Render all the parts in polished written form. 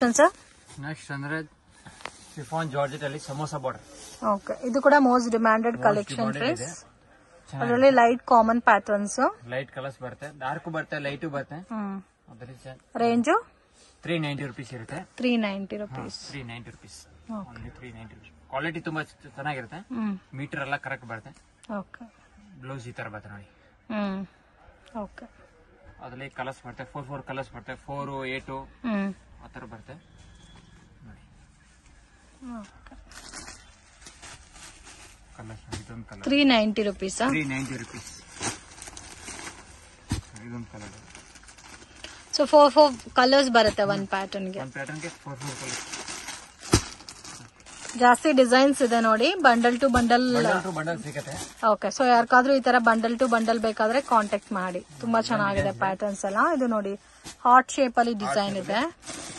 Sir next ಅಂದ್ರೆ chiffon georgette ಅಲ್ಲಿ samosa border. Okay, ಇದು ಕೂಡ ಮೋಸ್ಟ್ ಡಿಮ್ಯಾಂಡೆಡ್ ಕಲೆಕ್ಷನ್ ಫ್ರೆಂಡ್ಸ್. ಅದರಲ್ಲಿ light common patterns, light colours ಬರುತ್ತೆ, ಡಾರ್ಕ್ ಬರುತ್ತೆ, ಲೈಟ್ ಬರುತ್ತೆ. ರೇಂಜ್ 390 rupees ಇರುತ್ತೆ. 390 rupees. 390 rupees. Only 390 rupees. Quality ತುಂಬಾ ಚೆನ್ನಾಗಿರುತ್ತೆ. ಮೀಟರ್ ಎಲ್ಲ ಕರೆಕ್ಟ್ ಬರುತ್ತೆ. ಓಕೆ, ಬ್ಲೌಸ್ ಈ ತರ ಬರುತ್ತೆ ನೋಡಿ. ಓಕೆ, ಅದರಲ್ಲಿ ಕಲರ್ಸ್ ಬರುತ್ತೆ, 4 ಕಲರ್ಸ್ ಬರುತ್ತೆ, 4, 8 ಆ ತರ ಬರುತ್ತೆ ನೋಡಿ. ಕಲರ್ಸ್ ಇದೊಂದು ಕಲರ್ 390 rupees. 390 rupees. ಇದೊಂದು ಕಲರ್. ಸೊ 4 ಕಲರ್ಸ್ ಬರುತ್ತೆ ಒಂದ್ ಪ್ಯಾಟರ್ನ್ ಗೆ. 4 ಕಲರ್ಸ್. ಜಾಸ್ತಿ ಡಿಸೈನ್ಸ್ ಇದೆ ನೋಡಿ. ಬಂಡಲ್ ಟು ಬಂಡಲ್ ಸಿಗುತ್ತೆ. ಓಕೆ, ಸೊ ಯಾರಿಗಾದ್ರೂ ಈ ತರ ಬಂಡಲ್ ಟು ಬಂಡಲ್ ಬೇಕಾದ್ರೆ ಕಾಂಟ್ಯಾಕ್ಟ್ ಮಾಡಿ. ತುಂಬಾ ಚೆನ್ನಾಗಿದೆ ಪ್ಯಾಟರ್ನ್ಸ್ ಎಲ್ಲ. ಇದು ನೋಡಿ ಹಾರ್ಟ್ ಶೇಪ್ ಅಲ್ಲಿ ಡಿಸೈನ್ ಇದೆ.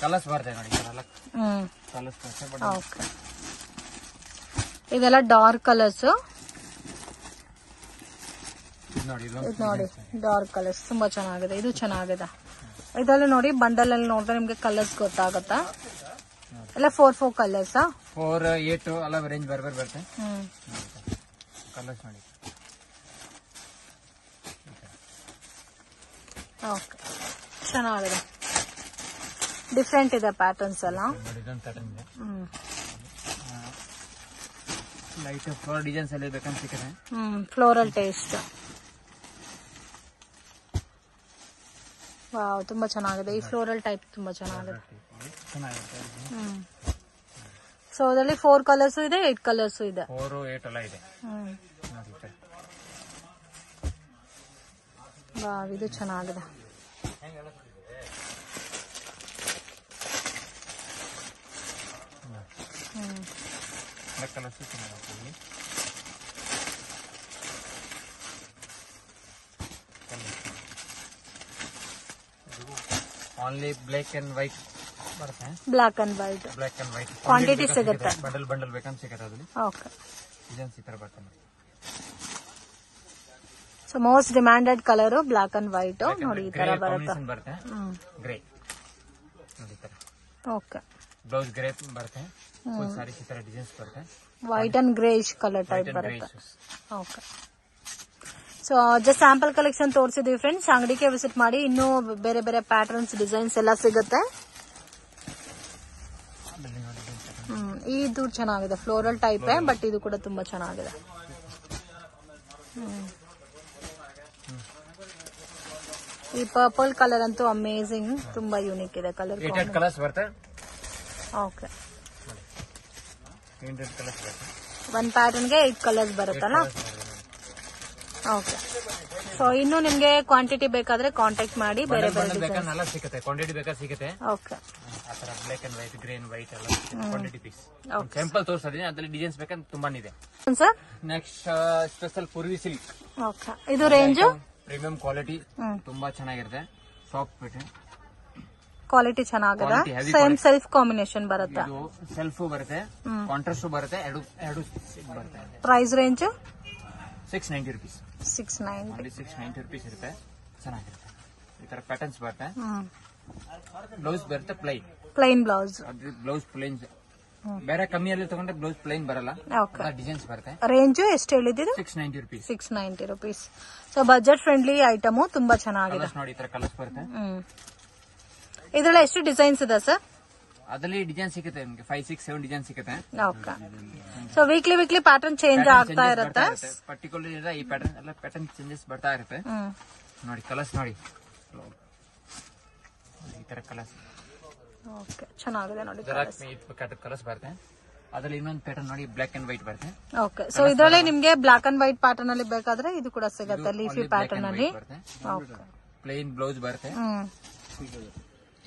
ಕಲರ್ಸ್ ಬರುತ್ತೆ ನೋಡಿ. ಓಕೆ, ಇದೆಲ್ಲ ಡಾರ್ಕ್ ಕಲರ್ಸ್. ಇದು ನೋಡಿ ಡಾರ್ಕ್ ಕಲರ್ಸ್ ತುಂಬಾ ಚೆನ್ನಾಗಿದೆ. ಇದು ಚೆನ್ನಾಗಿದೆ. ಇದರಲ್ಲಿ ನೋಡಿ ಬಂಡಲ್ ಅಲ್ಲಿ ನೋಡಿದ್ರೆ ನಿಮ್ಗೆ ಕಲರ್ಸ್ ಗೊತ್ತಾಗತ್ತಾ? ಎಲ್ಲ 4 ಕಲರ್ಸ್. 4, 8 ಎಲ್ಲ ರೇಂಜ್ ಬರುತ್ತೆ. ಕಲರ್ಸ್ ನೋಡಿ. ಓಕೆ, ಚೆನ್ನಾಗಿದೆ. ಡಿಫ್ರೆಂಟ್ ಇದೆ ಪ್ಯಾಟರ್ನ್ಸ್ ಎಲ್ಲ. ಲೈಟ್ ಫ್ಲೋರ್ ಡಿಸೈನ್ಸ್ ಅಲ್ಲಿ ಬೇಕಂತ ಸಿಗುತ್ತೆ. Floral taste. ವಾವ್, ತುಂಬಾ ಚೆನ್ನಾಗಿದೆ. ಈ ಫ್ಲೋರಲ್ ಟೈಪ್ ತುಂಬಾ ಚೆನ್ನಾಗಿದೆ. ಸೊ ಅದರಲ್ಲಿ 4 ಕಲರ್ಸ್ ಇದೆ, 8 ಕಲರ್ಸ್ ಇದೆ. 4, 8 ಎಲ್ಲ ಇದೆ. ವಾವ್, ಇದು ಚೆನ್ನಾಗಿದೆ. ಕಲರ್ಸ್ ಚೆನ್ನಾಗಿದೆ. ಓನ್ಲಿ ಬ್ಲಾಕ್ ಅಂಡ್ ವೈಟ್ ಬರುತ್ತೆ. ಬ್ಲಾಕ್ ಅಂಡ್ ವೈಟ್ ಕ್ವಾಂಟಿಟಿ ಸಿಗುತ್ತೆ. ಬಂಡಲ್ ಬೇಕಂತ ಸಿಗುತ್ತೆ ಅದ್ರಲ್ಲಿ. ಓಕೆ, ಡಿಸೈನ್ಸ್ ಈ ತರ ಬರುತ್ತೆ. So most demanded colour black and white ನೋಡಿ. ಈ ತರ ಬರುತ್ತೆ. ಗ್ರೇ ನೋಡಿ ಈ ತರ. ಓಕೆ, ಬ್ಲೌಸ್ ಗ್ರೇ ಬರುತ್ತೆ. ಫುಲ್ ಸಾರಿ ಈ ತರ ಡಿಸೈನ್ಸ್ ಬರುತ್ತೆ. White and greyish colour type ಬರುತ್ತೆ. Okay, so just sample collection ತೋರಿಸಿದೀವಿ ಫ್ರೆಂಡ್ಸ್. ಅಂಗಡಿಗೆ ವಿಸಿಟ್ ಮಾಡಿ. ಇನ್ನೂ ಬೇರೆ ಬೇರೆ ಪ್ಯಾಟರ್ನ್ಸ್ ಡಿಸೈನ್ಸ್ ಎಲ್ಲ ಸಿಗುತ್ತೆ. ಇದು ಚೆನ್ನಾಗಿದೆ. ಫ್ಲೋರಲ್ ಟೈಪ್ ಬಟ್ ಇದು ಕೂಡ ತುಂಬಾ ಚೆನ್ನಾಗಿದೆ. ಈ ಪರ್ಪಲ್ ಕಲರ್ ಅಂತೂ ಅಮೇಜಿಂಗ್. ತುಂಬಾ ಯೂನಿಕ್ ಇದೆ ಕಲರ್. 8 ಕಲರ್ಸ್ ಬರುತ್ತೆ. ಓಕೆ, ಒಂದ್ ಪ್ಯಾಟರ್ನ್ ಗೆ 8 ಕಲರ್ಸ್ ಬರುತ್ತಲ್ಲ. ಓಕೆ, ಸೊ ಇನ್ನು ನಿಮ್ಗೆ ಕ್ವಾಂಟಿಟಿ ಬೇಕಾದ್ರೆ ಕಾಂಟ್ಯಾಕ್ಟ್ ಮಾಡಿ. ಬೇರೆ ಬೇರೆ ಸಿಗುತ್ತೆ. ಕ್ವಾಂಟಿಟಿ ಬೇಕಾದ್ರೆ ಸಿಗುತ್ತೆ. ಓಕೆ, ಆತರ black and white, green, white ಎಲ್ಲ ಕ್ವಾಂಟಿಟಿ ಪೀಸ್. ಸಿಂಪಲ್ ತೋರಿಸ್ತೀನಿ, ಅದ್ರಲ್ಲಿ ಡಿಸೈನ್ಸ್ ಬೇಕಂತ ತುಂಬಾನೇ ಇದೆ sir. Next special Poorvi silk. Okay, ಇದು ರೇಂಜ್ ಪ್ರೀಮಿಯಂ ಕ್ವಾಲಿಟಿ ತುಂಬಾ ಚೆನ್ನಾಗಿರುತ್ತೆ. ಸಾಫ್ಟ್ ಫಿಟ್ ಕ್ವಾಲಿಟಿ ಚೆನ್ನಾಗಿದೆ. ಸೇಮ್ ಸೆಲ್ಫ್ ಕಾಂಬಿನೇಷನ್ ಬರುತ್ತೆ. ಇದು ಸೆಲ್ಫ್ ಬರುತ್ತೆ, ಕಾಂಟ್ರಾಸ್ಟ್ ಬರುತ್ತೆ. ಎರಡು ಬರುತ್ತೆ. Price range 690 rupees. 690 rupees ಇರುತ್ತೆ. ಚೆನ್ನಾಗಿರುತ್ತೆ. ಈ ತರ ಪ್ಯಾಟರ್ನ್ಸ್ ಬರುತ್ತೆ. ಬ್ಲೌಸ್ ಬರುತ್ತೆ ಪ್ಲೈನ್ ಬ್ಲೌಸ್. Blouse plain. ಬೇರೆ ಕಮ್ಮಿಯಲ್ಲಿ ತಗೊಂಡ್ರೆ ಬ್ಲೌಸ್ ಪ್ಲೈನ್ ಬರಲ್ಲ. ಡಿಸೈನ್ಸ್ ಬರುತ್ತೆ. ರೇಂಜ್ ಎಷ್ಟು ಹೇಳಿದ್ದೀರಿ? 690 rupees. 690 rupees. So budget friendly item. ತುಂಬಾ ಚೆನ್ನಾಗಿದೆ ನೋಡಿ. ಈ ತರ ಕಲರ್ಸ್ ಬರುತ್ತೆ. ಇದ್ರಲ್ಲಿ ಎಷ್ಟು ಡಿಸೈನ್ಸ್ ಇದೆ ಸರ್? ಅದರಲ್ಲಿ ಡಿಸೈನ್ ಸಿಗುತ್ತೆ ನಿಮಗೆ 5, 6, 7 ಡಿಸೈನ್ ಸಿಗುತ್ತೆ. Okay, so weekly pattern change ಆಗ್ತಾ ಇರುತ್ತೆ. ಪರ್ಟಿಕ್ಯುಲರ್ ಈ ಪ್ಯಾಟರ್ನ್ ಎಲ್ಲ ಪ್ಯಾಟರ್ನ್ ಚೇಂಜಸ್ ಬರ್ತಾ ಇರುತ್ತೆ. ನೋಡಿ ಕಲರ್ಸ್ ನೋಡಿ. ಈ ತರ ಕಲರ್ಸ್. ಓಕೆ, ಚೆನ್ನಾಗಿದೆ ನೋಡಿ. ಕಲರ್ಸ್ ಬರುತ್ತೆ. ಅದ್ರಲ್ಲಿ ಇನ್ನೊಂದು ಪ್ಯಾಟರ್ನ್ ನೋಡಿ, ಬ್ಲಾಕ್ ಅಂಡ್ ವೈಟ್ ಬರುತ್ತೆ. ಓಕೆ, ಸೊ ಇದರಲ್ಲಿ ನಿಮ್ಗೆ ಬ್ಲಾಕ್ ಅಂಡ್ ವೈಟ್ ಪ್ಯಾಟರ್ನ್ ಅಲ್ಲಿ ಬೇಕಾದ್ರೆ ಇದು ಕೂಡ ಸಿಗುತ್ತೆ. ಲೀಫಿ ಪ್ಯಾಟರ್ನ್ ಅಲ್ಲಿ. ಪ್ಲೇನ್ ಬ್ಲೌಸ್ ಬರುತ್ತೆ.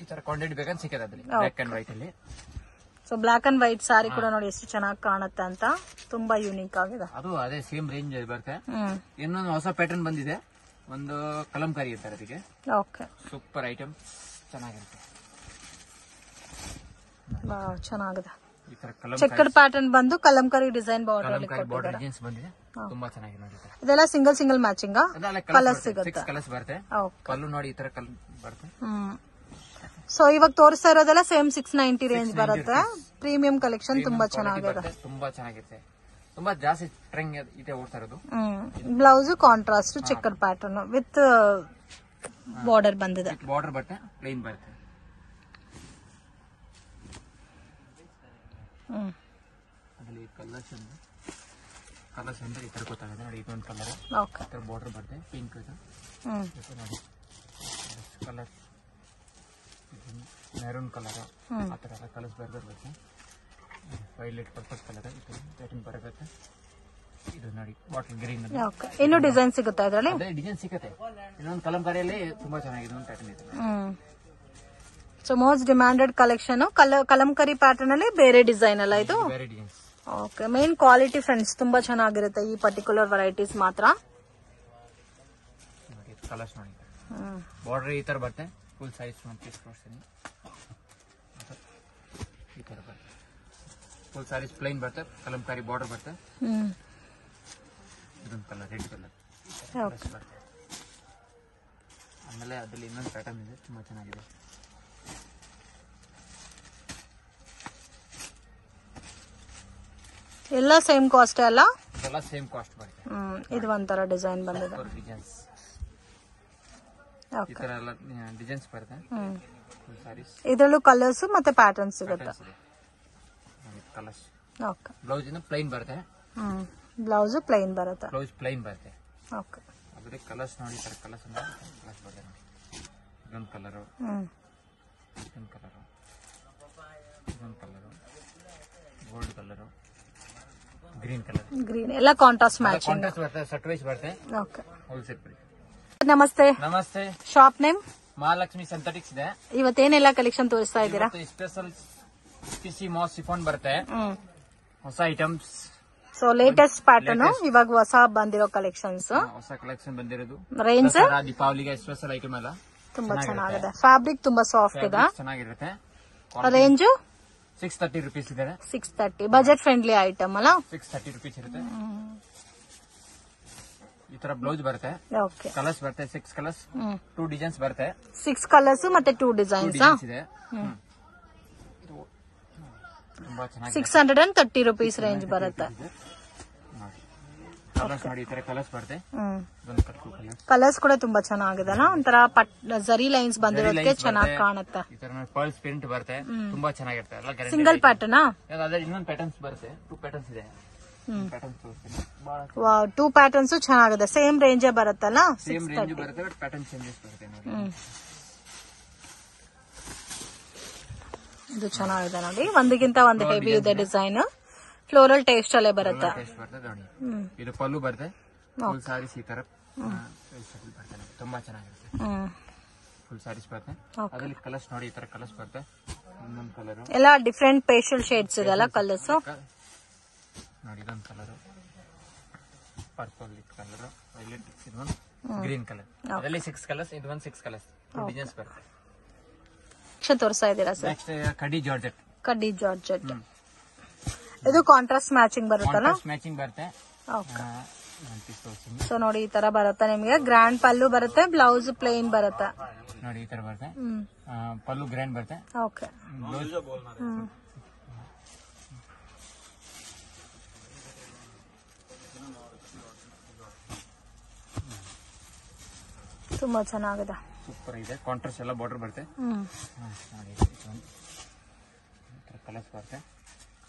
ಈ ತರ ಕ್ವಾಂಟಿಟಿ ಬೇಕಂತ ಸಿಗುತ್ತೆ ಅದ್ರಲ್ಲಿ ಬ್ಲಾಕ್ ಅಂಡ್ ವೈಟ್ ಅಲ್ಲಿ. ಸೊ ಬ್ಲಾಕ್ ಅಂಡ್ ವೈಟ್ ಸಾರಿ ಕೂಡ ನೋಡಿ ಎಷ್ಟು ಚೆನ್ನಾಗಿ ಕಾಣುತ್ತೆ ಅಂತ. ತುಂಬಾ ಯೂನಿಕ್ ಆಗಿದೆ. ಅದು ಅದೇ ಸೇಮ್ ರೇಂಜ್ ಬರುತ್ತೆ. ಇನ್ನೊಂದು ಹೊಸ ಪ್ಯಾಟರ್ನ್ ಬಂದಿದೆ, ಒಂದು ಕಲಂಕಾರಿ ಇರ್ತಾರೆ ಅದಕ್ಕೆ. ಓಕೆ, ಸೂಪರ್ ಐಟಮ್, ಚೆನ್ನಾಗಿರುತ್ತೆ. ಚೆನ್ನಾಗಿದೆ. ಚೆಕ್ಕಡ್ ಪ್ಯಾಟರ್ನ್ ಬಂದು ಕಲಂಕಾರಿ ಡಿಸೈನ್ ಬಾರ್ಡರ್ ಡಿಸೈನ್ಸ್ ಬಂದಿದೆ. ತುಂಬಾ ಚೆನ್ನಾಗಿದೆ ನೋಡಿ. ಇದೆಲ್ಲ ಸಿಂಗಲ್ ಮ್ಯಾಚಿಂಗ್ ಕಲರ್ ಸಿಗುತ್ತೆ. ಕಲರ್ಸ್ ಬರುತ್ತೆ. ಪಲ್ಲು ನೋಡಿ ಈ ತರ ಕಲರ್ ಬರುತ್ತೆ. ಸೊ ಇವಾಗ ತೋರಿಸ್ತಾ ಇರೋದೆಲ್ಲ ಸೇಮ್ 690 ರೇಂಜ್ ಬರುತ್ತೆ. ಪ್ರೀಮಿಯಂ ಕಲೆಕ್ಷನ್ ತುಂಬಾ ಚೆನ್ನಾಗಿದೆ. ತುಂಬಾ ಚೆನ್ನಾಗಿರುತ್ತೆ. ತುಂಬಾ ಜಾಸ್ತಿ ಟ್ರೆಂಡ್ ಇದೆ ಓಡ್ತಾ ಇರೋದು. Blouse contrast checker pattern with border ಬಂದಿದೆ. ಬಾರ್ಡರ್ ಬಟ್ಟೆ ಪ್ಲೇನ್ ಬರುತ್ತೆ. ಅದ್ರಲ್ಲಿ ಕಲರ್ಸ್ ಅಂದ್ರೆ ಈ ತರ ಗೊತ್ತಾಗುತ್ತೆ ನೋಡಿ. ಇದೊಂದು ಕಲರ್. ಓಕೆ. ಬಾರ್ಡರ್ ಬರುತ್ತೆ ಪಿಂಕ್ ಇದು. ನೋಡಿ ಕಲರ್ ಮೆರೂನ್ ಕಲರ್ ಆ ತರ ಎಲ್ಲ ಕಲರ್ಸ್ ಬರುತ್ತೆ. ವೈಲೆಟ್ ಪರ್ಪಲ್ ಕಲರ್ ಇದು ಬರುತ್ತೆ. ಇದು ನೋಡಿ ಬಾಟಲ್ ಗ್ರೀನ್. ಇನ್ನು ಡಿಸೈನ್ ಸಿಗುತ್ತೆ ಇದರಲ್ಲಿ. ಅದೇ ಡಿಸೈನ್ ಸಿಗುತ್ತೆ. ಇನ್ನೊಂದು ಕಲಂಕಾರಿಯಲ್ಲಿ ತುಂಬಾ ಚೆನ್ನಾಗಿದೆ ಒಂದು ಪ್ಯಾಟರ್ನ್ ಇದೆ. So most demanded collection Kalamkari pattern ಅಲ್ಲಿ ಬೇರೆ ಡಿಸೈನ್ ಅಲ್ಲ ಇದು. ಬೇರೆ design. Okay. Main quality friends ತುಂಬಾ ಚೆನ್ನಾಗಿರುತ್ತೆ ಈ ಪರ್ಟಿಕ್ಯುಲರ್ ವೆರೈಟೀಸ್ ಮಾತ್ರ. ನೋಡಿ ಕಲರ್ಸ್ ನೋಡಿ. ಬಾರ್ಡರ್ ಈ ತರ ಬರುತ್ತೆ. ಫುಲ್ ಸೈಜ್ ತೋರಿಸ್ತೀನಿ. ಈ ತರ ಬರುತ್ತೆ. ಫುಲ್ ಸಾರೀಸ್ ಪ್ಲೇನ್ ಬರುತ್ತೆ. ಕಲಂಕಾರಿ ಬಾರ್ಡರ್ ಬರುತ್ತೆ. ಇದೊಂದು ಕಲರ್ ರೆಡ್ ಕಲರ್ ಬರುತ್ತೆ. ಆಮೇಲೆ ಅದ್ರಲ್ಲಿ ಇನ್ನೊಂದು ಪ್ಯಾಟರ್ನ್ ಇದೆ ತುಂಬಾ ಚೆನ್ನಾಗಿದೆ. ಎಲ್ಲ ಸೇಮ್ ಕಾಸ್ಟ್ ಅಲ್ಲ. ಎಲ್ಲ ಸೇಮ್ ಕಾಸ್ಟ್ ಬರುತ್ತೆ. ಇದು ಒಂಥರ ಡಿಸೈನ್ ಬಂದಿದೆ. ಡಿಸೈನ್ಸ್ ಈ ತರ ಎಲ್ಲ ಡಿಸೈನ್ಸ್ ಬರುತ್ತೆ. ಫುಲ್ ಸಾರೀಸ್ ಇದರಲ್ಲೂ ಕಲರ್ಸ್ ಮತ್ತೆ ಪ್ಯಾಟರ್ನ್ಸ್ ಸಿಗುತ್ತೆ. ಕಲರ್ಸ್. ಓಕೆ. ಬ್ಲೌಸ್ ಇಂದ ಪ್ಲೈನ್ ಬರುತ್ತೆ. ಬ್ಲೌಸ್ ಪ್ಲೈನ್ ಬರುತ್ತೆ. ಬ್ಲೌಸ್ ಪ್ಲೈನ್ ಬರುತ್ತೆ. ಓಕೆ. ಅದ್ರ ಕಲರ್ಸ್ ನೋಡಿ. ಈ ತರ ಕಲರ್ಸ್ ಅಂದ್ರೆ ಕಲರ್ಸ್ ಬರುತ್ತೆ ನೋಡಿ. ಇದೊಂದು ಕಲರ್, ಇದೊಂದು ಕಲರ್, ಇದೊಂದು colour, gold colour, green colour. Green ಎಲ್ಲ ಕಾಂಟ್ರಾಸ್ಟ್ ಮ್ಯಾಚಿಂಗ್. ಕಾಂಟ್ರಾಸ್ಟ್ ಬರುತ್ತೆ. ಸೆಟ್ ವೈಸ್ ಬರುತ್ತೆ. ಓಕೆ. Wholesale price. ನಮಸ್ತೆ. ನಮಸ್ತೆ. ಶಾಪ್ ನೇಮ್ ಮಹಾಲಕ್ಷ್ಮಿ ಸಿಂಥೆಟಿಕ್ಸ್ ಇದೆ. ಇವತ್ತೇನೆಲ್ಲ ಕಲೆಕ್ಷನ್ ತೋರಿಸ್ತಾ ಇದ್ದೀರಾ? ಸ್ಪೆಷಲ್ ಪಿಸಿ ಮಾಸ್ ಸಿಫಾನ್ ಬರುತ್ತೆ. ಹೊಸ ಐಟಮ್ಸ್. ಸೊ ಲೇಟೆಸ್ಟ್ ಪ್ಯಾಟರ್ನ್ ಇವಾಗ ಹೊಸ ಬಂದಿರೋ ಕಲೆಕ್ಷನ್ಸ್. ಹೊಸ ಕಲೆಕ್ಷನ್ ಬಂದಿರೋದು. ರೇಂಜ್ ದೀಪಾವಳಿಗೆ ಸ್ಪೆಷಲ್ ಐಟಮ್ ಎಲ್ಲ ತುಂಬಾ ಚೆನ್ನಾಗಿದೆ. ಫ್ಯಾಬ್ರಿಕ್ ತುಂಬಾ ಸಾಫ್ಟ್ ಇದೆ. ಚೆನ್ನಾಗಿರುತ್ತೆ. ರೇಂಜ್ 630 rupees ಇದೆ. 630 ಬಜೆಟ್ ಫ್ರೆಂಡ್ಲಿ ಐಟಮ್ ಅಲ್ಲ. 630 rupees ಇರುತ್ತೆ. ಈ ತರ ಬ್ಲೌಸ್ ಬರುತ್ತೆ. ಓಕೆ. ಕಲರ್ಸ್ ಬರುತ್ತೆ. 6 ಕಲರ್ಸ್, 2 ಡಿಸೈನ್ಸ್ ಬರುತ್ತೆ. 6 ಕಲರ್ಸ್ ಮತ್ತೆ 2 ಡಿಸೈನ್ಸ್ ಇದೆ. ತುಂಬಾ ಚೆನ್ನಾಗಿದೆ. 630 rupees ರೇಂಜ್ ಬರುತ್ತೆ. ಕಲರ್ಸ್ ನೋಡಿ. ಈ ತರ ಕಲರ್ಸ್ ಬರುತ್ತೆ. ಕಲರ್ಸ್ ಕೂಡ ತುಂಬಾ ಚೆನ್ನಾಗಿದೆ ಅಲ್ಲ. ಒಂಥರ ಜರಿ ಲೈನ್ಸ್ ಬಂದಿರೋದಕ್ಕೆ ಚೆನ್ನಾಗಿ ಕಾಣುತ್ತೆ. ಈ ತರ ಪರ್ಲ್ಸ್ ಪ್ರಿಂಟ್ ಬರುತ್ತೆ. ತುಂಬಾ ಚೆನ್ನಾಗಿರುತ್ತೆ. ಎಲ್ಲ ಸಿಂಗಲ್ ಪ್ಯಾಟರ್ನ್. ಅದೇ ಇನ್ನೊಂದು ಪ್ಯಾಟರ್ನ್ಸ್ ಬರುತ್ತೆ. 2 ಪ್ಯಾಟರ್ನ್ಸ್ ಇದೆ. ಪ್ಯಾಟರ್ನ್ಸ್ ತೋರಿಸ್ತೀನಿ. 2 ಪ್ಯಾಟರ್ನ್ಸ್ ಚೆನ್ನಾಗಿದೆ. ಸೇಮ್ ರೇಂಜ್ ಬರುತ್ತಲ್ಲ. ಸೇಮ್ ರೇಂಜ್ ಬರುತ್ತೆ. ಬಟ್ ಪ್ಯಾಟರ್ನ್ ಚೇಂಜಸ್ ಬರುತ್ತೆ ನೋಡಿ. ಇದು ಚೆನ್ನಾಗಿದೆ ನೋಡಿ. ಒಂದಕ್ಕಿಂತ ಒಂದು ಹೆವಿ ಇದೆ ಡಿಸೈನ್. ಫ್ಲೋರಲ್ ಟೇಸ್ಟ್ ಅಲ್ಲೇ ಬರುತ್ತೆ. ನೋಡಿ. ಇದು ಪಲ್ಲು ಬರುತ್ತೆ. ಫುಲ್ ಸಾರೀಸ್ ಈ ತರ ತುಂಬಾ ಚೆನ್ನಾಗಿರುತ್ತೆ. ಫುಲ್ ಸಾರೀಸ್ ಬರುತ್ತೆ. ಅದರಲ್ಲಿ ಕಲರ್ಸ್ ನೋಡಿ. ಈ ತರ ಕಲರ್ಸ್ ಬರುತ್ತೆ. ಇನ್ನೊಂದು ಕಲರ್ ಎಲ್ಲ ಡಿಫ್ರೆಂಟ್ ಪೇಸ್ಟಲ್ ಶೇಡ್ಸ್ ಇದೆ ಅಲ್ಲ ಕಲರ್ಸ್ ನೋಡಿ. ಇದೊಂದು ಕಲರ್ ಪರ್ಪಲ್ ಕಲರ್, ವೈಲೆಟ್, ಇದೊಂದು ಗ್ರೀನ್ ಕಲರ್. ಅದರಲ್ಲಿ 6 ಕಲರ್ಸ್. ಇದೊಂದು 6 ಕಲರ್ಸ್. ಡಿಸೈನ್ಸ್ ಬರುತ್ತೆ. ತೋರಿಸ್ತಾ ಇದ್ದೀರಾ ಸರ್? ನೆಕ್ಸ್ಟ್ ಕಡ್ಡಿ ಜಾರ್ಜೆಟ್. ಕಡ್ಡಿ ಜಾರ್ಜೆಟ್. ಇದು ಕಾಂಟ್ರಾಸ್ಟ್ ಮ್ಯಾಚಿಂಗ್ ಬರುತ್ತಲ್ಲ. ಮ್ಯಾಚಿಂಗ್ ಬರುತ್ತೆ. ಸೊ ನೋಡಿ ಈ ತರ ಬರುತ್ತೆ ನಿಮ್ಗೆ. ಗ್ರ್ಯಾಂಡ್ ಪಲ್ಲು ಬರುತ್ತೆ. ಬ್ಲೌಸ್ ಪ್ಲೇನ್ ಬರುತ್ತೆ ನೋಡಿ. ಈ ತರ ಬರುತ್ತೆ. ಪಲ್ಲು ಗ್ರ್ಯಾಂಡ್ ಬರುತ್ತೆ. ಓಕೆ. ತುಂಬಾ ಚೆನ್ನಾಗಿದೆ. ಸೂಪರ್ ಇದೆ. ಕಾಂಟ್ರಾಸ್ಟ್ ಎಲ್ಲ ಬಾರ್ಡರ್ ಬರುತ್ತೆ. ಕಲರ್ಸ್ ಬರುತ್ತೆ.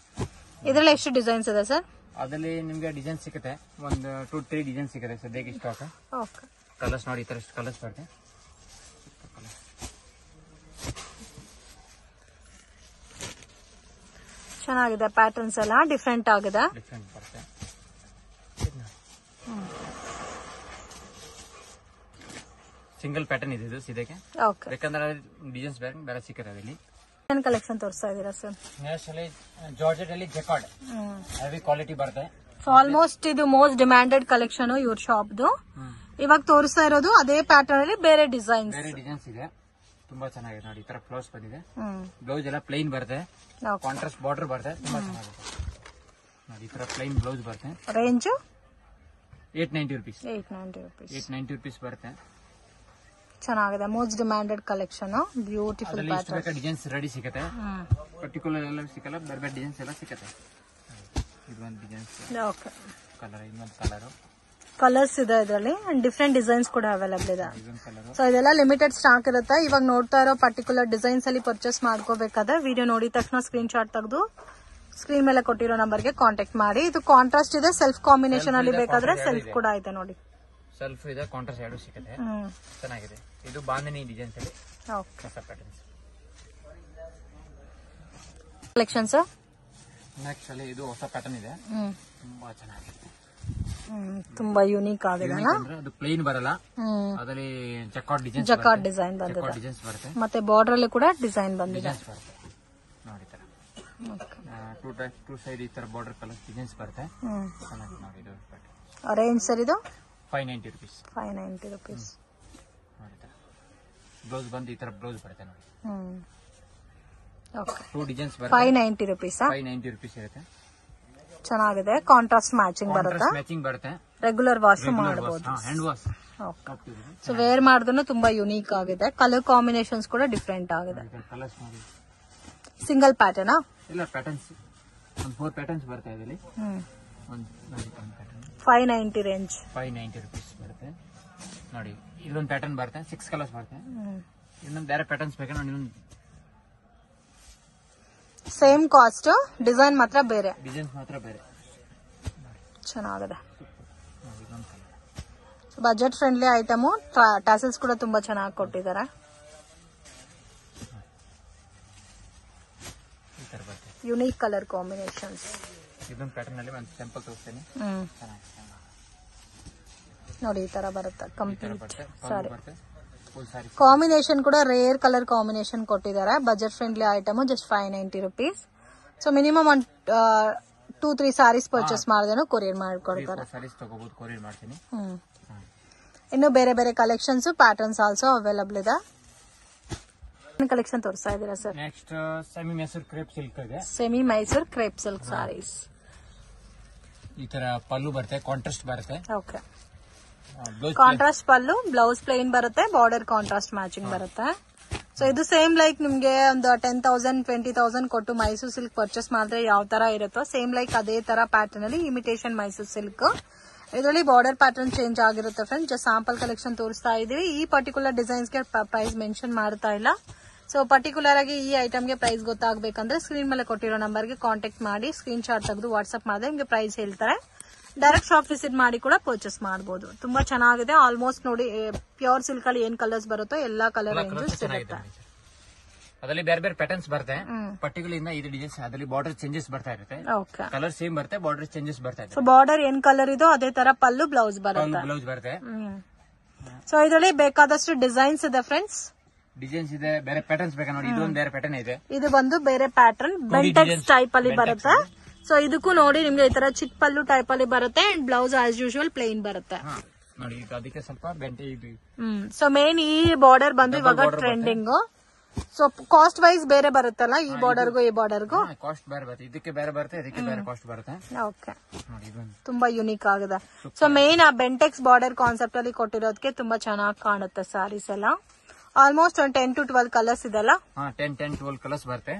ಇದರಲ್ಲಿ ಎಷ್ಟು ಡಿಸೈನ್ಸ್ ಇದೆ ಸರ್? ಅದರಲ್ಲಿ ನಿಮ್ಗೆ ಡಿಸೈನ್ ಸಿಗುತ್ತೆ. ಒಂದು 2-3 ಡಿಸೈನ್ ಸಿಗುತ್ತೆ ಸದ್ಯಕ್ಕೆ ಸ್ಟಾಕ್. ಓಕೆ. ಕಲರ್ಸ್ ನೋಡಿ. ಈ ತರ ಕಲರ್ಸ್ ಬರುತ್ತೆ. ಚೆನ್ನಾಗಿದೆ. ಪ್ಯಾಟರ್ನ್ಸ್ ಎಲ್ಲ ಡಿಫ್ರೆಂಟ್ ಆಗಿದೆ. ಡಿಫ್ರೆಂಟ್ ಬರುತ್ತೆ. ಸಿಂಗಲ್ ಪ್ಯಾಟರ್ನ್ ಇದೆ ಇದು ಸೀದಕ್ಕೆ. ಓಕೆ. ಯಾಕಂದ್ರೆ ಡಿಸೈನ್ಸ್ ಬೇರೆ ಸಿಗುತ್ತೆ ಅದರಲ್ಲಿ. ಕಲೆಕ್ಷನ್ ತೋರಿಸ್ತಾ ಇದ್ದೀರಾ ಸರ್? ಜಾರ್ಜೆಟ್ ಅಲ್ಲಿ ಜೆಕಾರ್ಡ್ ಹೆವಿ ಕ್ವಾಲಿಟಿ ಬರುತ್ತೆ. ಆಲ್ಮೋಸ್ಟ್ ಇದು ಮೋಸ್ಟ್ ಡಿಮ್ಯಾಂಡೆಡ್ ಕಲೆಕ್ಷನ್ ಇವ್ರ ಶಾಪ್ದು. ಇವಾಗ ತೋರಿಸ್ತಾ ಇರೋದು ಅದೇ ಪ್ಯಾಟರ್ನ್ ಅಲ್ಲಿ ಬೇರೆ ಡಿಸೈನ್ಸ್ ಇದೆ. ತುಂಬಾ ಚೆನ್ನಾಗಿದೆ ನೋಡಿ. ಈ ತರ ಫ್ಲೌಸ್ ಬಂದಿದೆ. ಬ್ಲೌಸ್ ಎಲ್ಲ ಪ್ಲೈನ್ ಬರುತ್ತೆ. ಕಾಂಟ್ರಾಸ್ಟ್ ಬಾರ್ಡರ್ ಬರುತ್ತೆ. ತುಂಬಾ ಚೆನ್ನಾಗಿದೆ ನೋಡಿ. ಈ ತರ ಪ್ಲೈನ್ ಬ್ಲೌಸ್ ಬರುತ್ತೆ. Range 890 rupees. 890 rupees. 890 rupees ಬರುತ್ತೆ. ಚೆನ್ನಾಗಿದೆ, most demanded collection. Beautiful pattern. Designs ready ಸಿಗುತ್ತೆ, ಪರ್ಟಿಕ್ಯುಲರ್ ಎಲ್ಲ ಸಿಕ್ಕಲ್ಲ, ಬೇರೆ ಬೇರೆ ಡಿಸೈನ್ಸ್ ಎಲ್ಲ ಸಿಗುತ್ತೆ. ಇದೊಂದು ಡಿಸೈನ್ಸ್, ಓಕೆ. ಕಲರ್, ಇನ್ನೊಂದು ಕಲರ್, ಕಲರ್ಸ್ ಇದೆ ಇದರಲ್ಲಿ ಅಂಡ್ ಡಿಫ್ರೆಂಟ್ ಡಿಸೈನ್ಸ್ ಕೂಡ ಅವೈಲೇಬಲ್ ಇದೆ. ಇದೊಂದು ಕಲರ್. ಸೊ ಇದೆಲ್ಲ ಲಿಮಿಟೆಡ್ ಸ್ಟಾಕ್ ಇರುತ್ತೆ. ಇವಾಗ ನೋಡ್ತಾ ಇರೋ ಪರ್ಟಿಕ್ಯುಲರ್ ಡಿಸೈನ್ಸ್ ಅಲ್ಲಿ ಪರ್ಚೇಸ್ ಮಾಡ್ಕೋಬೇಕಾದ್ರೆ ವಿಡಿಯೋ ನೋಡಿದ ತಕ್ಷಣ ಸ್ಕ್ರೀನ್ ಶಾಟ್ ತೆಗೆದು ಸ್ಕ್ರೀನ್ ಮೇಲೆ ಕೊಟ್ಟಿರೋ ನಂಬರ್ಗೆ ಕಾಂಟ್ಯಾಕ್ಟ್ ಮಾಡಿ. ಇದು ಕಾಂಟ್ರಾಸ್ಟ್ ಇದೆ, ಸೆಲ್ಫ್ ಕಾಂಬಿನೇಷನ್ ಅಲ್ಲಿ ಬೇಕಾದ್ರೆ ಸೆಲ್ಫ್ ಕೂಡ ಇದೆ ನೋಡಿ. ಸೆಲ್ಫ್ ಇದೆ, ಕಾಂಟ್ರಾಸ್ಟ್ ಎರಡು ಸಿಗುತ್ತೆ, ಚೆನ್ನಾಗಿದೆ. ಇದು ಬಾಂಧನಿ ಡಿಸೈನ್ಸ್ ಅಲ್ಲಿ ಹೊಸ ಪ್ಯಾಟರ್ನ್ಸ್ ಕಲೆಕ್ಷನ್ಸ್. ನೆಕ್ಸ್ಟ್ ಅಲ್ಲಿ ಇದು ಹೊಸ ಪ್ಯಾಟರ್ನ್ ಇದೆ, ತುಂಬಾ ಚೆನ್ನಾಗಿದೆ, ತುಂಬಾ ಯೂನಿಕ್ ಆಗಿದೆ. ಅದು ಪ್ಲೇನ್ ಬರಲ್ಲ, ಅದರಲ್ಲಿ ಜಕಾರ್ಡ್ ಡಿಸೈನ್ ಬಂದಿದೆ, ಡಿಸೈನ್ಸ್ ಬರುತ್ತೆ. ಮತ್ತೆ ಬಾರ್ಡರ್ ಅಲ್ಲಿ ಕೂಡ ಡಿಸೈನ್ ಬಂದಿದೆ ನೋಡಿ. ಟೂ ಸೈಡ್ ಈ ತರ ಬಾರ್ಡರ್ ಕಲರ್ ಡಿಸೈನ್ಸ್ ಬರುತ್ತೆ, ಚೆನ್ನಾಗಿ ನೋಡಿ. ಇದು ರೇಂಜ್ ಸರ್ ಇದು 590 rupees. 590 rupees. ಬ್ಲೌಸ್ ಬಂದು ಈ ತರ ಬ್ಲೌಸ್ ಬರುತ್ತೆ ನೋಡಿ. ಓಕೆ, 2 ಡಿಸೈನ್ಸ್ ಬರುತ್ತೆ. 590 rupees. 590 rupees ಇರುತ್ತೆ, ಚೆನ್ನಾಗಿದೆ. ಕಾಂಟ್ರಾಸ್ಟ್ ಮ್ಯಾಚಿಂಗ್ ಬರುತ್ತೆ, ರೆಗ್ಯುಲರ್ ವಾಶ್ ಮಾಡಬಹುದು, ಹ್ಯಾಂಡ್ ವಾಶ್. ಸೊ ವೇರ್ ಮಾಡಿದ್ರು ತುಂಬಾ ಯುನೀಕ್ ಆಗಿದೆ. ಕಲರ್ ಕಾಂಬಿನೇಷನ್ಸ್ ಕೂಡ ಡಿಫ್ರೆಂಟ್ ಆಗಿದೆ. ಸಿಂಗಲ್ ಪ್ಯಾಟರ್ನ್ ಇಲ್ಲ, ಪ್ಯಾಟರ್ನ್ಸ್ ಒಂದು 4 ಪ್ಯಾಟರ್ನ್ಸ್ ಬರುತ್ತೆ ಇದರಲ್ಲಿ. 590 ರೇಂಜ್, 590 rupees ಬರುತ್ತೆ ನೋಡಿ. ಇದೊಂದು ಪ್ಯಾಟರ್ನ್ ಬರುತ್ತೆ, 6 ಕಲರ್ಸ್ ಬರುತ್ತೆ. ಇನ್ನೊಂದು ಬೇರೆ ಪ್ಯಾಟರ್ನ್ಸ್ ಬೇಕಾ ನೋಡಿ, ಇನ್ನೊಂದು ಸೇಮ್ ಕಾಸ್ಟ್, ಡಿಸೈನ್ ಮಾತ್ರ ಬೇರೆ, ಡಿಸೈನ್ಸ್ ಮಾತ್ರ ಬೇರೆ, ಚೆನ್ನಾಗಿದೆ. ಬಜೆಟ್ ಫ್ರೆಂಡ್ಲಿ ಐಟಮು, ಟ್ಯಾಸಲ್ಸ್ ಕೂಡ ತುಂಬಾ ಚೆನ್ನಾಗಿ ಕೊಟ್ಟಿದ್ದಾರೆ. Unique colour combinations. ಇದೊಂದು ಪ್ಯಾಟರ್ನ್ ಅಲ್ಲಿ ಒಂದು ಸ್ಯಾಂಪಲ್ ತೋರಿಸ್ತೀನಿ ನೋಡಿ. ಈ ತರ ಬರುತ್ತೆ ಕಂಪ್ಲೀಟ್ ಸಾರಿ. ಫುಲ್ ಸಾರಿ ಕಾಂಬಿನೇಷನ್ ಕೂಡ ರೇರ್ ಕಲರ್ ಕಾಂಬಿನೇಷನ್ ಕೊಟ್ಟಿದ್ದಾರೆ. Budget friendly item, just 590 rupees. So minimum ಒಂದು 2-3 ಸಾರೀಸ್ ಪರ್ಚೇಸ್ ಮಾಡಿದ್ರೆ ಕೊರಿಯರ್ ಮಾಡ್ಕೊಡ್ತಾರೆ. ಇನ್ನು ಬೇರೆ ಬೇರೆ ಕಲೆಕ್ಷನ್ಸ್, ಪ್ಯಾಟರ್ನ್ಸ್ ಆಲ್ಸೋ ಅವೈಲಬಲ್ ಇದೆ. ಕಲೆಕ್ಷನ್ ತೋರಿಸ್ತಾ ಇದ್ದೀರಾ sir? Next semi Mysore crepe silk ಇದೆ. Semi Mysore crepe silk saris. ಈ ತರ ಪಲ್ಲು ಬರುತ್ತೆ, ಕಾಂಟ್ರಾಸ್ಟ್ ಬರುತ್ತೆ. Okay, contrast pallu, blouse plain ಬರುತ್ತೆ, ಬಾರ್ಡರ್ ಕಾಂಟ್ರಾಸ್ಟ್ ಮ್ಯಾಚಿಂಗ್ ಬರುತ್ತೆ. ಸೊ ಇದು ಸೇಮ್ ಲೈಕ್ ನಿಮ್ಗೆ ಒಂದು 10,000 20,000 ಕೊಟ್ಟು ಮೈಸೂರ್ ಸಿಲ್ಕ್ ಪರ್ಚೇಸ್ ಮಾಡಿದ್ರೆ ಯಾವ ತರ ಇರುತ್ತೋ ಸೇಮ್ ಲೈಕ್ ಅದೇ ತರ ಪ್ಯಾಟರ್ನ್ ಅಲ್ಲಿ ಇಮಿಟೇಷನ್ ಮೈಸೂರ್ ಸಿಲ್ಕ್. ಇದರಲ್ಲಿ ಬಾರ್ಡರ್ ಪ್ಯಾಟರ್ನ್ ಚೇಂಜ್ ಆಗಿರುತ್ತೆ ಫ್ರೆಂಡ್ಸ್. ಜಸ್ಟ್ ಸ್ಯಾಂಪಲ್ ಕಲೆಕ್ಷನ್ ತೋರಿಸ್ತಾ ಇದೀವಿ. ಈ ಪರ್ಟಿಕ್ಯುಲರ್ ಡಿಸೈನ್ಸ್ ಗೆ ಪ್ರೈಸ್ ಮೆನ್ಷನ್ ಮಾಡ್ತಾ ಇಲ್ಲ. ಸೊ ಪರ್ಟಿಕ್ಯುಲರ್ ಆಗಿ ಈ ಐಟಮ್ ಗೆ ಪ್ರೈಸ್ ಗೊತ್ತಾಗಬೇಕಂದ್ರೆ ಸ್ಕ್ರೀನ್ ಮೇಲೆ ಕೊಟ್ಟಿರೋ ನಂಬರ್ ಗೆ ಕಾಂಟ್ಯಾಕ್ಟ್ ಮಾಡಿ, ಸ್ಕ್ರೀನ್ ಶಾಟ್ ತೆಗೆದು ವಾಟ್ಸ್ಆಪ್ ಮಾಡಿದ್ರೆ ನಿಮ್ಗೆ ಪ್ರೈಸ್ ಹೇಳ್ತಾರೆ. ಡೈರೆಕ್ಟ್ ಶಾಪ್ ವಿಸಿಟ್ ಮಾಡಿ ಕೂಡ ಪರ್ಚೇಸ್ ಮಾಡಬಹುದು. ತುಂಬಾ ಚೆನ್ನಾಗಿದೆ. ಆಲ್ಮೋಸ್ಟ್ ನೋಡಿ, ಪ್ಯೂರ್ ಸಿಲ್ಕ್ ಅಲ್ಲಿ ಏನ್ ಕಲರ್ಸ್ ಬರುತ್ತೋ ಎಲ್ಲಾ ಕಲರ್ ರೇಂಜಸ್ ಸಿಗುತ್ತೆ. ಅದರಲ್ಲಿ ಬೇರೆ ಬೇರೆ ಪ್ಯಾಟರ್ನ್ಸ್ ಬರುತ್ತೆ. ಪರ್ಟಿಕ್ಯುಲರ್ ಇಂದ ಇದು ಡಿಸೈನ್ಸ್ ಅದರಲ್ಲಿ ಬಾರ್ಡರ್ ಚೇಂಜಸ್ ಬರ್ತಾ ಇರುತ್ತೆ. ಕಲರ್ ಸೇಮ್ ಬರುತ್ತೆ, ಬಾರ್ಡರ್ ಚೇಂಜಸ್ ಬರ್ತಾ ಇದೆ. ಸೊ ಬಾರ್ಡರ್ ಏನ್ ಕಲರ್ ಇದೋ ಅದೇ ತರ ಪಲ್ಲು ಬ್ಲೌಸ್ ಬರುತ್ತೆ. ಸೊ ಇದರಲ್ಲಿ ಬೇಕಾದಷ್ಟು ಡಿಸೈನ್ಸ್ ಇದೆ ಫ್ರೆಂಡ್ಸ್. ಡಿಸೈನ್ಸ್ ಇದೆ, ಬೇರೆ ಪ್ಯಾಟರ್ನ್ಸ್ ಬೇಕಾ ನೋಡಿ. ಇದೊಂದು ಬೇರೆ ಪ್ಯಾಟರ್ನ್ ಇದೆ, ಇದು ಬಂದು ಬೇರೆ ಪ್ಯಾಟರ್ನ್ ಬೆಂಟೆಕ್ಸ್ ಟೈಪ್ ಅಲ್ಲಿ ಬರುತ್ತೆ. ಸೊ ಇದಕ್ಕೂ ನೋಡಿ ನಿಮ್ಗೆ ಈ ತರ ಚಿಕ್ಕ ಪಲ್ಲು ಟೈಪ್ ಅಲ್ಲಿ ಬರುತ್ತೆ and blouse as usual plain ಬರುತ್ತೆ ನೋಡಿ. ಅದಕ್ಕೆ ಸ್ವಲ್ಪ ಬೆಂಟೆ ಇದು. ಸೊ ಮೇನ್ ಈ ಬಾರ್ಡರ್ ಬಂದು ಇವಾಗ ಟ್ರೆಂಡಿಂಗ್. ಸೊ ಕಾಸ್ಟ್ ವೈಸ್ ಬೇರೆ ಬರುತ್ತಲ್ಲ, ಈ ಬಾರ್ಡರ್ಗೂ ಈ ಬಾರ್ಡರ್ಗೂ ಕಾಸ್ಟ್ ಬೇರೆ ಬರುತ್ತೆ. ಇದಕ್ಕೆ ಬೇರೆ ಬರುತ್ತೆ, ಇದಕ್ಕೆ ಬೇರೆ ಕಾಸ್ಟ್ ಬರುತ್ತೆ. ಓಕೆ, ತುಂಬಾ ಯುನೀಕ್ ಆಗಿದೆ. ಸೊ ಮೇನ್ ಆ ಬೆಂಟೆಕ್ಸ್ ಬಾರ್ಡರ್ ಕಾನ್ಸೆಪ್ಟ್ ಅಲ್ಲಿ ಕೊಟ್ಟಿರೋದಕ್ಕೆ ತುಂಬಾ ಚೆನ್ನಾಗಿ ಕಾಣುತ್ತೆ ಸಾರೀಸ್ ಎಲ್ಲ. ಆಲ್ಮೋಸ್ಟ್ ಒಂದು 10 to 12 ಕಲರ್ಸ್ ಇದೆಲ್ಲ. 10-12 ಕಲರ್ಸ್ ಬರುತ್ತೆ.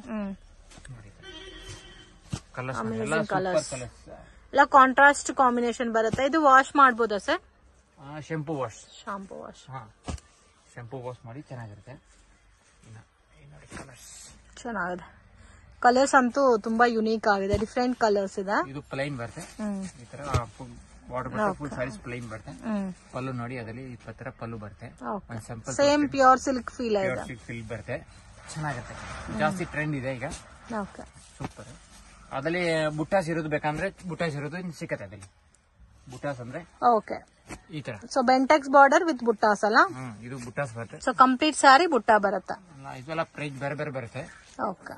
ಎಲ್ಲ ಕಾಂಟ್ರಾಸ್ಟ್ ಕಾಂಬಿನೇಷನ್ ಬರುತ್ತೆ. ಇದು ವಾಶ್ ಮಾಡಬಹುದಾ ಸರ್? ಶಾಂಪೂ ವಾಶ್ ಮಾಡಿ ಚೆನ್ನಾಗಿರುತ್ತೆ. ಚೆನ್ನಾಗಿದೆ. ಕಲರ್ಸ್ ಅಂತೂ ತುಂಬಾ ಯುನೀಕ್ ಆಗಿದೆ, ಡಿಫ್ರೆಂಟ್ ಕಲರ್ಸ್ ಇದೆ. ಇದು ಪ್ಲೈನ್ ಬರುತ್ತೆ, ಈ ತರ ಫುಲ್ ಸಾರೀಸ್ ಪ್ಲೈನ್ ಬರುತ್ತೆ. ಪಲ್ಲು ನೋಡಿ, ಅದರಲ್ಲಿ ಈ ತರ ಪಲ್ಲು ಬರುತ್ತೆ. ಸೇಮ್ ಪ್ಯೂರ್ ಸಿಲ್ಕ್ ಫೀಲ್ ಬರುತ್ತೆ, ಚೆನ್ನಾಗುತ್ತೆ. ಜಾಸ್ತಿ ಟ್ರೆಂಡ್ ಇದೆ ಈಗ, ಸೂಪರ್. ಅದಲ್ಲಿ ಬುಟ್ಟಾಸ್ ಇರೋದು ಬೇಕಂದ್ರೆ ಬುಟ್ಟಾಸ್ ಇರೋದು ಸಿಕ್ಕತ್ತೆ. ಅದಲ್ಲಿ ಬುಟ್ಟಾಸ್ ಅಂದ್ರೆ ಓಕೆ ಈ ತರ. ಸೊ ಬೆಂಟೆಕ್ಸ್ ಬಾರ್ಡರ್ ವಿತ್ ಬುಟ್ಟಾಸ್ ಅಲ್ಲ? ಇದು ಬುಟ್ಟಾಸ್ ಬರುತ್ತೆ. ಸೊ ಕಂಪ್ಲೀಟ್ ಸಾರಿ ಬುಟ್ಟ ಬರುತ್ತೆ. ಇದೆಲ್ಲ ಪ್ರೈಸ್ ಬೇರೆ ಬೇರೆ ಬರುತ್ತೆ. Okay,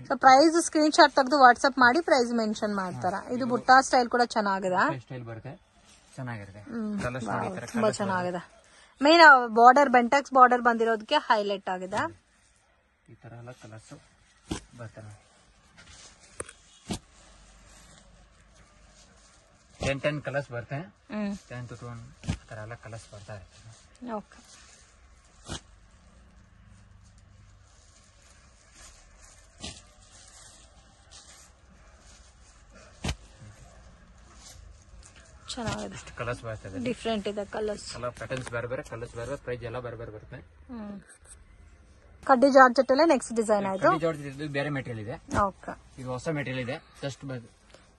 so price screenshot ತೆಗೆದು ವಾಟ್ಸ್ಆಪ್ ಮಾಡಿ ಪ್ರೈಸ್ ಮೆನ್ಷನ್ ಮಾಡ್ತಾರ. ಇದು ಬುಟ್ಟಾ ಸ್ಟೈಲ್ ಕೂಡ ಚೆನ್ನಾಗಿದೆ, ಸ್ಟೈಲ್ ಬರುತ್ತೆ, ಚೆನ್ನಾಗಿರುತ್ತೆ. ತುಂಬಾ ಚೆನ್ನಾಗಿದೆ. ಮೇನ್ ಬಾರ್ಡರ್ ಬೆಂಟೆಕ್ಸ್ ಬಾರ್ಡರ್ ಬಂದಿರೋದಕ್ಕೆ ಹೈಲೈಟ್ ಆಗಿದೆ. ಈ ತರ ಎಲ್ಲ ಕಲರ್ಸ್ ಬರ್ತವೆ. 10 ಕಲರ್ಸ್ ಬರುತ್ತೆ. 10 to 12 ತರ ಎಲ್ಲ ಕಲರ್ಸ್ ಬರ್ತಾ ಇರುತ್ತೆ. ಓಕೆ, ಚೆನ್ನಾಗಿದೆ, ಕಲರ್ಸ್ ಬರ್ತದೆ, ಡಿಫ್ರೆಂಟ್ ಇದೆ ಕಲರ್ಸ್. ಕಲರ್ ಪ್ಯಾಟರ್ನ್ಸ್ ಬೇರೆ ಬೇರೆ, ಕಲರ್ಸ್ ಬೇರೆ ಬೇರೆ, ಪ್ರೈಸ್ ಎಲ್ಲ ಬೇರೆ ಬೇರೆ ಬರುತ್ತೆ. ಕಡ್ಡಿ ಜಾರ್ಜೆಟ್ ಅಲ್ಲೇ ನೆಕ್ಸ್ಟ್ ಡಿಸೈನ್ ಆಯ್ತು. ಇದು ಬೇರೆ ಮೆಟೀರಿಯಲ್ ಇದೆ, ಓಕೆ. ಇದು ಹೊಸ ಮೆಟೀರಿಯಲ್ ಇದೆ. ಜಸ್ಟ್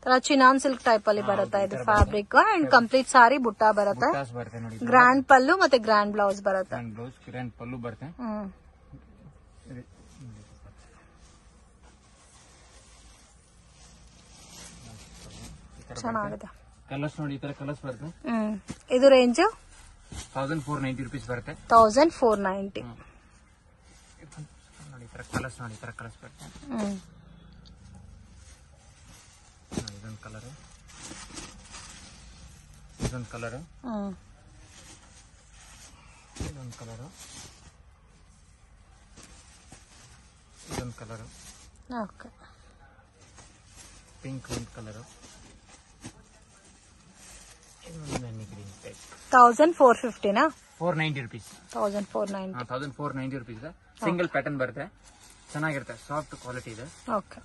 ತರ ಚಿನಾನ್ ಸಿಲ್ಕ್ ಟೈಪ್ ಅಲ್ಲಿ ಬರುತ್ತೆ ಇದು ಫ್ಯಾಬ್ರಿಕ್. ಅಂಡ್ ಕಂಪ್ಲೀಟ್ ಸಾರಿ ಬುಟ್ಟ ಬರುತ್ತೆ, ಬರುತ್ತೆ ನೋಡಿ. ಗ್ರ್ಯಾಂಡ್ ಪಲ್ಲು ಮತ್ತೆ ಗ್ರ್ಯಾಂಡ್ ಬ್ಲೌಸ್ ಬರುತ್ತೆ. ಬ್ಲೌಸ್ ಗ್ರ್ಯಾಂಡ್ ಪಲ್ಲು ಬರುತ್ತೆ. ಚೆನ್ನಾಗಿದೆ. ಕಲರ್ಸ್ ನೋಡಿ, ಈ ತರ ಕಲರ್ಸ್ ಬರುತ್ತೆ. ಇದು ರೇಂಜ್ 1490 rupees ಬರುತ್ತೆ. 1490. ನೋಡಿ ಈ ತರ ಕಲರ್ಸ್, ನೋಡಿ ಈ ತರ ಕಲರ್ಸ್ ಬರುತ್ತೆ. ಇದೊಂದು ಕಲರ್, ಇದೊಂದು ಕಲರ್, ಇದೊಂದು ಕಲರ್, ಇದೊಂದು ಕಲರ್, ಓಕೆ. ಪಿಂಕ್ ಒಂದು ಕಲರ್, 1450 ನಾ? 490 rupees. 1490. 1490 rupees. ಸಿಂಗಲ್ ಪ್ಯಾಟರ್ನ್ ಬರುತ್ತೆ, ಚೆನ್ನಾಗಿರುತ್ತೆ, ಸಾಫ್ಟ್ ಕ್ವಾಲಿಟಿ ಇದೆ. ಓಕೆ.